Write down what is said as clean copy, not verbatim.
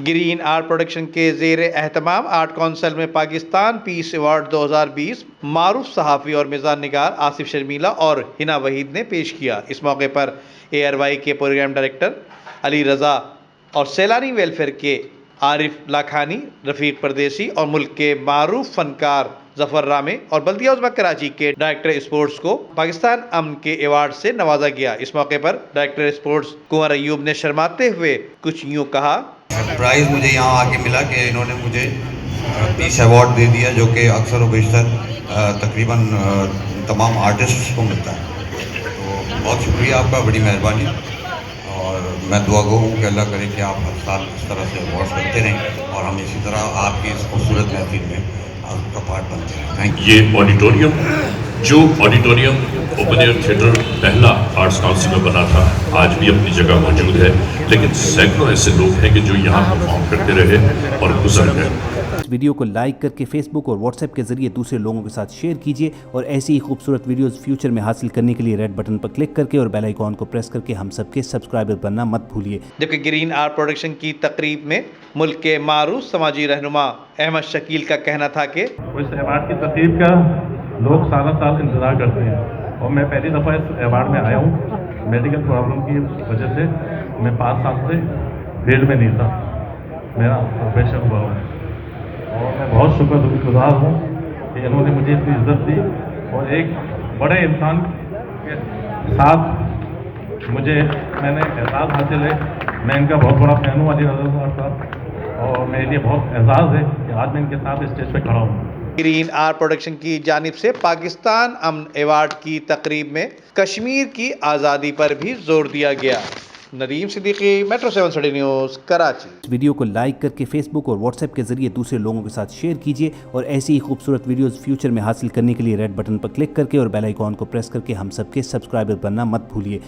Green art production के ज़ेरे एहतमाम art council में पाकिस्तान पीस अवार्ड 2020 मारूफ सहाफ़ी और मिज़ान निगार आसिफ शर्मीला और हिना वहीद ने पेश किया। इस मौके पर ARY के प्रोग्राम डायरेक्टर अली रज़ा और सैलानी वेलफेयर के आरिफ लाखानी, रफ़ीक परदेसी और मुल्क के मारूफ फनकार जफर रामे और बल्दिया उज़्मा कराची के डायरेक्टर स्पोर्ट्स को पाकिस्तान अमन के अवार्ड से नवाजा गया। इस मौके पर डायरेक्टर स्पोर्ट्स कुंवर अयूब ने शर्माते हुए कुछ यूँ कहा। प्राइज़ मुझे यहाँ आके मिला कि इन्होंने मुझे पीस अवार्ड दे दिया, जो कि अक्सर व बेशतर तकरीबन तमाम आर्टिस्ट को मिलता है। तो बहुत शुक्रिया आपका, बड़ी मेहरबानी। और मैं दुआ गो हूँ कि अल्लाह करे कि आप हर साल इस तरह से अवार्ड करते रहें और हम इसी तरह आपकी इस खूबसूरत महफिल में आपका पार्ट बनते हैं। Thank you. ये ऑडिटोरियम, जो ऑडिटोरियम ओपन एयर थिएटर पहला आर्ट्स काउंसिल में बना था, आज भी अपनी जगह मौजूद है, लेकिन सैकड़ों ऐसे लोग हैं कि जो यहाँ परफॉर्म करते रहे और गुजर गए। इस वीडियो को लाइक करके फेसबुक और व्हाट्सएप के जरिए दूसरे लोगों के साथ शेयर कीजिए और ऐसी ही खूबसूरत वीडियोस फ्यूचर में हासिल करने के लिए रेड बटन पर क्लिक करके और बेल आइकॉन को प्रेस करके हम सबके सब्सक्राइबर बनना मत भूलिए। जबकि ग्रीन आर्ट प्रोडक्शन की तकरीब में मुल्क के मारूफ समाजी रहनुमा अहमद शकील का कहना था कि इस अवार्ड की तकरीब का लोग सारा साल इंतज़ार करते हैं और मैं पहली दफ़ा इस अवार्ड में आया हूँ। मेडिकल प्रॉब्लम की वजह से मैं 5 साल से फील्ड में नहीं था, मेरा ऑपरेशन हुआ है और मैं बहुत शुक्रगुजार हूँ कि इन्होंने मुझे इतनी इज्जत दी और एक बड़े इंसान के साथ मैंने एहसास हासिल है। मैं इनका बहुत बड़ा फैन हूँ, अली रज़ा साहब का, और मेरे लिए बहुत एहसास है कि आज मैं इनके साथ स्टेज पे खड़ा हूँ। ग्रीन आर्ट प्रोडक्शन की जानिब से पाकिस्तान अमन अवार्ड की तकरीब में कश्मीर की आज़ादी पर भी जोर दिया गया। Nadeem Siddiqui, metro 7 city news, Karachi. इस वीडियो को लाइक करके फेसबुक और व्हाट्सएप के जरिए दूसरे लोगों के साथ शेयर कीजिए और ऐसी ही खूबसूरत वीडियोस फ्यूचर में हासिल करने के लिए रेड बटन पर क्लिक करके और बेल आइकॉन को प्रेस करके हम सबके सब्सक्राइबर बनना मत भूलिए।